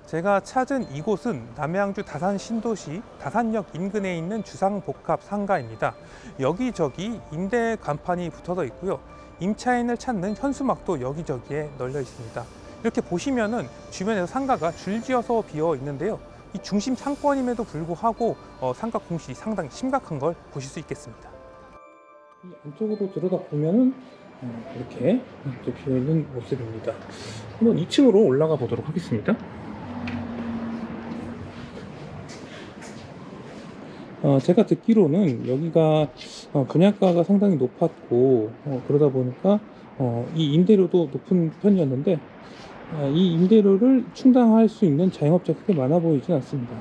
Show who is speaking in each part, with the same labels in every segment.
Speaker 1: 제가 찾은 이곳은 남양주 다산 신도시 다산역 인근에 있는 주상복합 상가입니다. 여기저기 임대 간판이 붙어져 있고요. 임차인을 찾는 현수막도 여기저기에 널려 있습니다. 이렇게 보시면은 주변에서 상가가 줄지어서 비어 있는데요. 이 중심 상권임에도 불구하고 상가 공실이 상당히 심각한 걸 보실 수 있겠습니다. 이 안쪽으로 들어가 보면은 이렇게 비어 있는 모습입니다. 한번 2층으로 올라가 보도록 하겠습니다. 제가 듣기로는 여기가 분양가가 상당히 높았고 그러다 보니까 이 임대료도 높은 편이었는데 이 임대료를 충당할 수 있는 자영업자가 크게 많아 보이진 않습니다.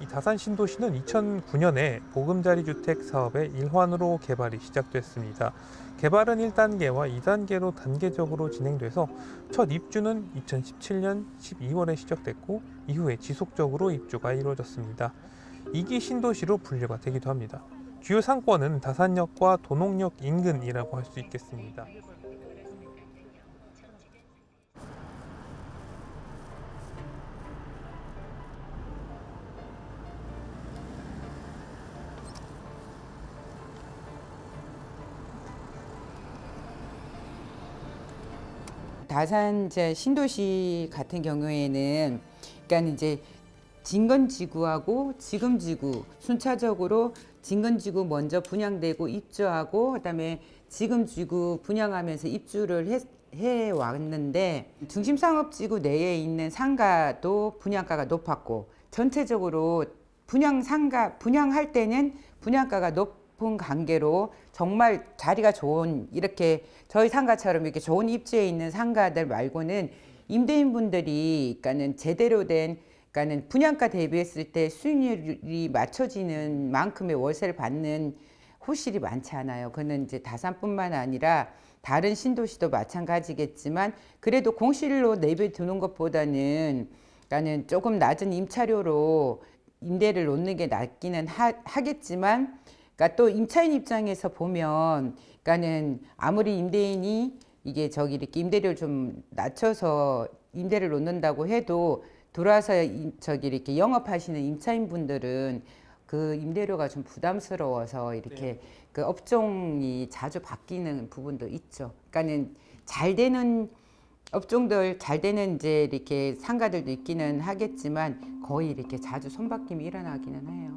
Speaker 1: 이 다산 신도시는 2009년에 보금자리 주택 사업의 일환으로 개발이 시작됐습니다. 개발은 1단계와 2단계로 단계적으로 진행돼서 첫 입주는 2017년 12월에 시작됐고 이후에 지속적으로 입주가 이루어졌습니다. 2기 신도시로 분류가 되기도 합니다. 주요 상권은 다산역과 도농역 인근이라고 할 수 있겠습니다.
Speaker 2: 다산 이제 신도시 같은 경우에는 그러니까 이제 진건지구하고 지금지구 순차적으로 진건지구 먼저 분양되고 입주하고 그다음에 지금지구 분양하면서 입주를 해 왔는데 중심상업지구 내에 있는 상가도 분양가가 높았고 전체적으로 분양할 때는 분양가가 높은 관계로 정말 자리가 좋은 이렇게 저희 상가처럼 이렇게 좋은 입지에 있는 상가들 말고는 임대인분들이 그러니까는 제대로 된 그러니까는 분양가 대비했을 때 수익률이 맞춰지는 만큼의 월세를 받는 호실이 많지 않아요. 그는 이제 다산뿐만 아니라 다른 신도시도 마찬가지겠지만 그래도 공실로 내비두는 것보다는 그러니까는 조금 낮은 임차료로 임대를 놓는 게 낫기는 하겠지만 그러니까 또 임차인 입장에서 보면 그러니까는 아무리 임대인이 이게 이렇게 임대료를 좀 낮춰서 임대를 놓는다고 해도 들어와서 이렇게 영업하시는 임차인 분들은 그 임대료가 좀 부담스러워서 이렇게 그 업종이 자주 바뀌는 부분도 있죠. 그러니까는 잘 되는 업종들 잘 되는 이제 이렇게 상가들도 있기는 하겠지만 거의 이렇게 자주 손바뀜이 일어나기는 해요.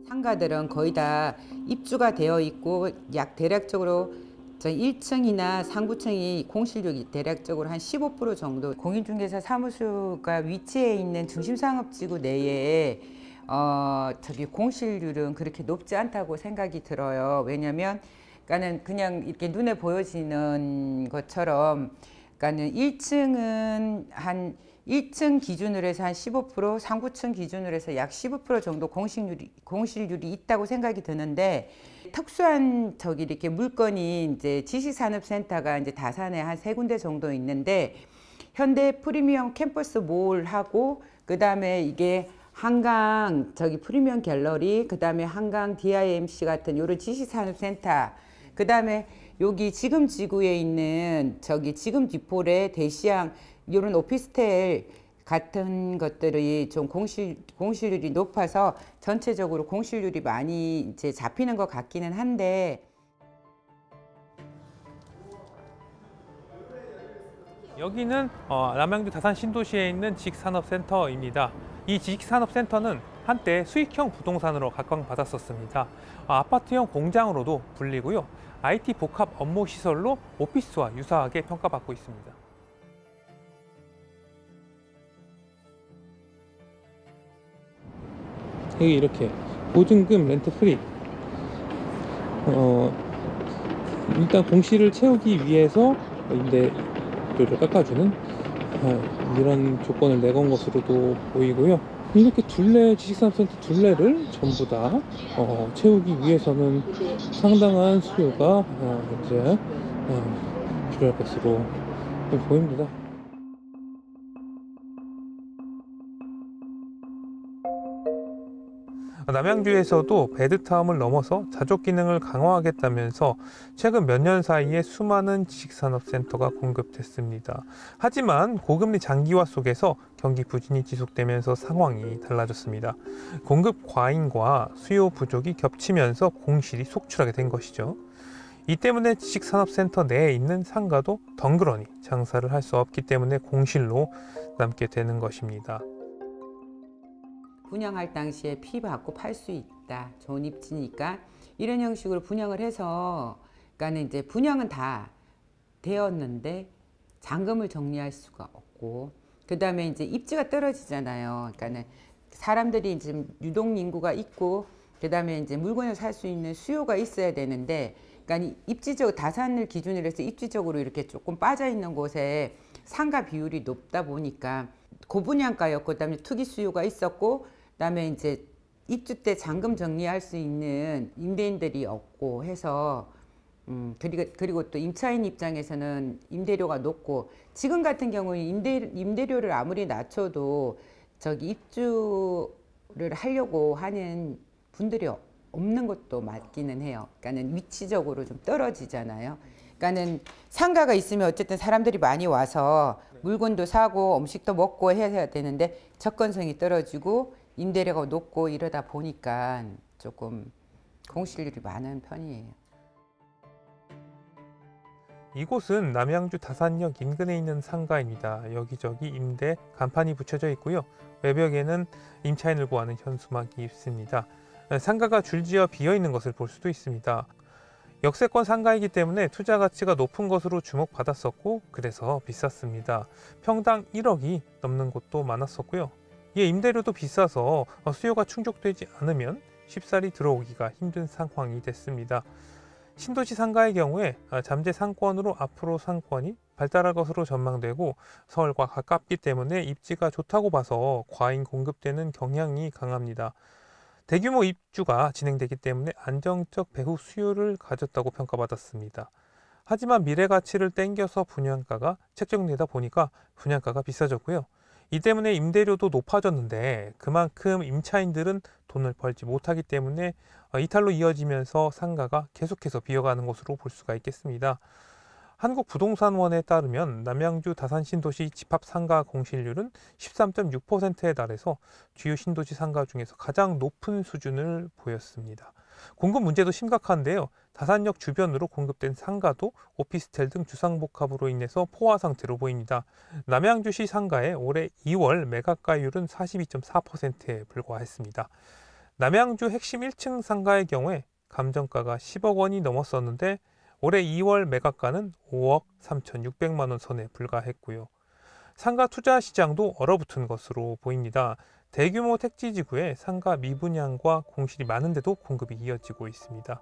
Speaker 2: 상가들은 거의 다 입주가 되어 있고 약 대략적으로 1층이나 상부층이 공실률이 대략적으로 한 15% 정도. 공인중개사 사무소가 위치해 있는 중심상업지구 내에 공실률은 그렇게 높지 않다고 생각이 들어요. 왜냐면 그냥 이렇게 눈에 보여지는 것처럼 그러니까는 1층은 한 1층 기준으로 해서 한 15%, 상부층 기준으로 해서 약 15% 정도 공실률이 있다고 생각이 드는데 특수한 이렇게 물건이 이제 지식산업센터가 이제 다산에 한 3군데 정도 있는데 현대 프리미엄 캠퍼스 몰하고 그다음에 이게 한강 프리미엄 갤러리 그다음에 한강 DIMC 같은 요런 지식산업센터 그다음에 여기 지금 지구에 있는 지금 뒷폴에 대시양 이런 오피스텔 같은 것들이 좀 공실률이 높아서 전체적으로 공실률이 많이 이제 잡히는 것 같기는 한데
Speaker 1: 여기는 남양주 다산 신도시에 있는 지식산업센터입니다. 이 지식산업센터는 한때 수익형 부동산으로 각광받았었습니다. 아파트형 공장으로도 불리고요. IT 복합 업무 시설로 오피스와 유사하게 평가받고 있습니다. 여기 이렇게 보증금 렌트 프리 일단 공실을 채우기 위해서 임대료를 깎아주는 이런 조건을 내건 것으로도 보이고요. 이렇게 지식산업센터 둘레를 전부 다 채우기 위해서는 상당한 수요가 이제 필요할 것으로 보입니다. 남양주에서도 베드타운을 넘어서 자족 기능을 강화하겠다면서 최근 몇 년 사이에 수많은 지식산업센터가 공급됐습니다. 하지만 고금리 장기화 속에서 경기 부진이 지속되면서 상황이 달라졌습니다. 공급 과잉과 수요 부족이 겹치면서 공실이 속출하게 된 것이죠. 이 때문에 지식산업센터 내에 있는 상가도 덩그러니 장사를 할 수 없기 때문에 공실로 남게 되는 것입니다.
Speaker 2: 분양할 당시에 피 받고 팔 수 있다. 좋은 입지니까 이런 형식으로 분양을 해서 그러니까는 이제 분양은 다 되었는데 잔금을 정리할 수가 없고 그다음에 이제 입지가 떨어지잖아요. 그러니까는 사람들이 지금 유동 인구가 있고 그다음에 이제 물건을 살 수 있는 수요가 있어야 되는데 그러니까 입지적 다산을 기준으로 해서 입지적으로 이렇게 조금 빠져 있는 곳에 상가 비율이 높다 보니까 고분양가였고 그다음에 투기 수요가 있었고 그다음에 이제 입주 때 잔금 정리할 수 있는 임대인들이 없고 해서 그리고 또 임차인 입장에서는 임대료가 높고 지금 같은 경우에 임대료를 아무리 낮춰도 저기 입주를 하려고 하는 분들이 없는 것도 맞기는 해요. 그러니까는 위치적으로 좀 떨어지잖아요. 그러니까는 상가가 있으면 어쨌든 사람들이 많이 와서 물건도 사고 음식도 먹고 해야 되는데 접근성이 떨어지고 임대료가 높고 이러다 보니까 조금 공실률이 많은 편이에요.
Speaker 1: 이곳은 남양주 다산역 인근에 있는 상가입니다. 여기저기 임대 간판이 붙여져 있고요. 외벽에는 임차인을 구하는 현수막이 있습니다. 상가가 줄지어 비어 있는 것을 볼 수도 있습니다. 역세권 상가이기 때문에 투자 가치가 높은 것으로 주목받았었고 그래서 비쌌습니다. 평당 1억이 넘는 곳도 많았었고요. 이에 임대료도 비싸서 수요가 충족되지 않으면 쉽사리 들어오기가 힘든 상황이 됐습니다. 신도시 상가의 경우에 잠재 상권으로 앞으로 상권이 발달할 것으로 전망되고 서울과 가깝기 때문에 입지가 좋다고 봐서 과잉 공급되는 경향이 강합니다. 대규모 입주가 진행되기 때문에 안정적 배후 수요를 가졌다고 평가받았습니다. 하지만 미래 가치를 땡겨서 분양가가 책정되다 보니까 분양가가 비싸졌고요. 이 때문에 임대료도 높아졌는데 그만큼 임차인들은 돈을 벌지 못하기 때문에 이탈로 이어지면서 상가가 계속해서 비어가는 것으로 볼 수가 있겠습니다. 한국부동산원에 따르면 남양주 다산 신도시 집합 상가 공실률은 13.6%에 달해서 주요 신도시 상가 중에서 가장 높은 수준을 보였습니다. 공급 문제도 심각한데요. 다산역 주변으로 공급된 상가도 오피스텔 등 주상복합으로 인해서 포화 상태로 보입니다. 남양주시 상가의 올해 2월 매각가율은 42.4%에 불과했습니다. 남양주 핵심 1층 상가의 경우에 감정가가 10억 원이 넘었었는데 올해 2월 매각가는 5억 3,600만 원 선에 불과했고요. 상가 투자 시장도 얼어붙은 것으로 보입니다. 대규모 택지지구에 상가 미분양과 공실이 많은데도 공급이 이어지고 있습니다.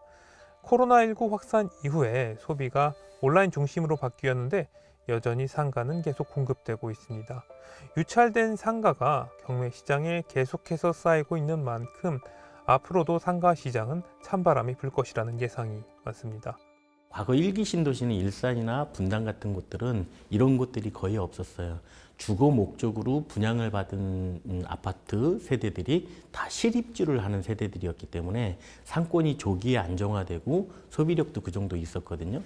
Speaker 1: 코로나19 확산 이후에 소비가 온라인 중심으로 바뀌었는데 여전히 상가는 계속 공급되고 있습니다. 유찰된 상가가 경매 시장에 계속해서 쌓이고 있는 만큼 앞으로도 상가 시장은 찬바람이 불 것이라는 예상이 많습니다.
Speaker 3: 과거 1기 신도시는 일산이나 분당 같은 곳들은 이런 곳들이 거의 없었어요. 주거 목적으로 분양을 받은 아파트 세대들이 다 실입주를 하는 세대들이었기 때문에 상권이 조기에 안정화되고 소비력도 그 정도 있었거든요.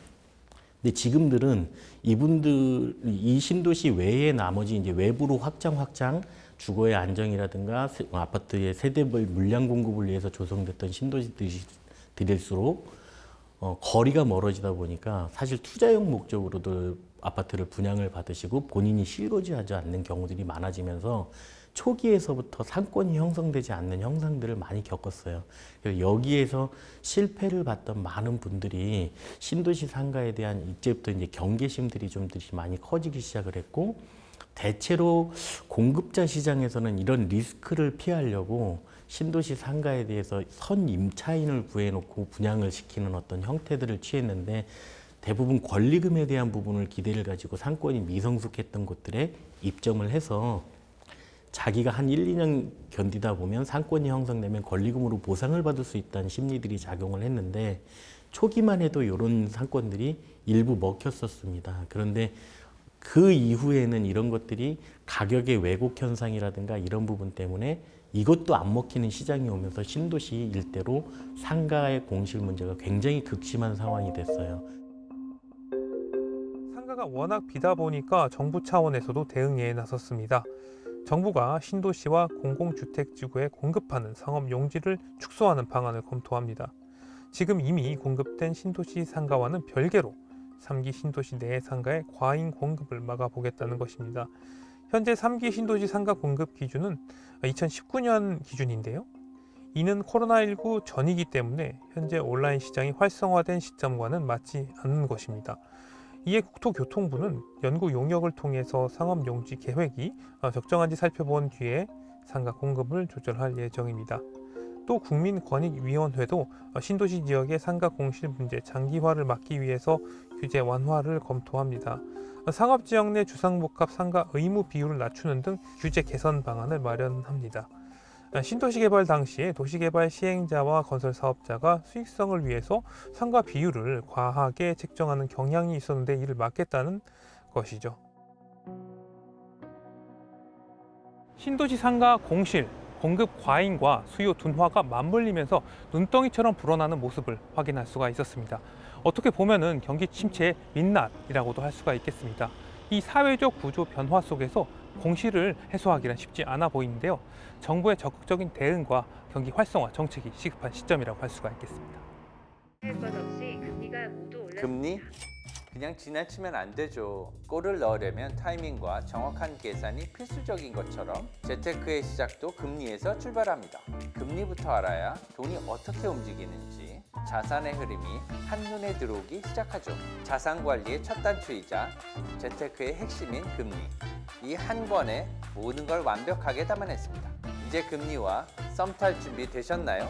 Speaker 3: 근데 지금들은 이 신도시 외에 나머지 이제 외부로 확장 주거의 안정이라든가 아파트의 세대별 물량 공급을 위해서 조성됐던 신도시들일수록 거리가 멀어지다 보니까 사실 투자용 목적으로도 아파트를 분양을 받으시고 본인이 실거주하지 않는 경우들이 많아지면서 초기에서부터 상권이 형성되지 않는 현상들을 많이 겪었어요. 그래서 여기에서 실패를 봤던 많은 분들이 신도시 상가에 대한 이제부터 이제 경계심들이 좀 많이 커지기 시작을 했고 대체로 공급자 시장에서는 이런 리스크를 피하려고 신도시 상가에 대해서 선 임차인을 구해놓고 분양을 시키는 어떤 형태들을 취했는데 대부분 권리금에 대한 부분을 기대를 가지고 상권이 미성숙했던 곳들에 입점을 해서 자기가 한 1, 2년 견디다 보면 상권이 형성되면 권리금으로 보상을 받을 수 있다는 심리들이 작용을 했는데 초기만 해도 이런 상권들이 일부 먹혔었습니다. 그런데 그 이후에는 이런 것들이 가격의 왜곡 현상이라든가 이런 부분 때문에 이것도 안 먹히는 시장이 오면서 신도시 일대로 상가의 공실 문제가 굉장히 극심한 상황이 됐어요.
Speaker 1: 상가가 워낙 비다 보니까 정부 차원에서도 대응에 나섰습니다. 정부가 신도시와 공공주택지구에 공급하는 상업 용지를 축소하는 방안을 검토합니다. 지금 이미 공급된 신도시 상가와는 별개로 3기 신도시 내 상가의 과잉 공급을 막아보겠다는 것입니다. 현재 3기 신도시 상가 공급 기준은 2019년 기준인데요. 이는 코로나19 전이기 때문에 현재 온라인 시장이 활성화된 시점과는 맞지 않는 것입니다. 이에 국토교통부는 연구 용역을 통해서 상업용지 계획이 적정한지 살펴본 뒤에 상가 공급을 조절할 예정입니다. 또 국민권익위원회도 신도시 지역의 상가 공실 문제 장기화를 막기 위해서 규제 완화를 검토합니다. 상업지역 내 주상복합 상가 의무 비율을 낮추는 등 규제 개선 방안을 마련합니다. 신도시 개발 당시에 도시개발 시행자와 건설 사업자가 수익성을 위해서 상가 비율을 과하게 책정하는 경향이 있었는데 이를 막겠다는 것이죠. 신도시 상가 공실, 공급 과잉과 수요 둔화가 맞물리면서 눈덩이처럼 불어나는 모습을 확인할 수가 있었습니다. 어떻게 보면은 경기 침체의 민낯이라고도 할 수가 있겠습니다. 이 사회적 구조 변화 속에서 공실을 해소하기는 쉽지 않아 보이는데요. 정부의 적극적인 대응과 경기 활성화 정책이 시급한 시점이라고 할 수가 있겠습니다.
Speaker 4: 할 것 없이 금리가 모두 올랐습니다.
Speaker 5: 금리? 그냥 지나치면 안 되죠. 골을 넣으려면 타이밍과 정확한 계산이 필수적인 것처럼 재테크의 시작도 금리에서 출발합니다. 금리부터 알아야 돈이 어떻게 움직이는지 자산의 흐름이 한눈에 들어오기 시작하죠. 자산 관리의 첫 단추이자 재테크의 핵심인 금리. 이 한 권에 모든 걸 완벽하게 담아냈습니다. 이제 금리와 썸 탈 준비 되셨나요?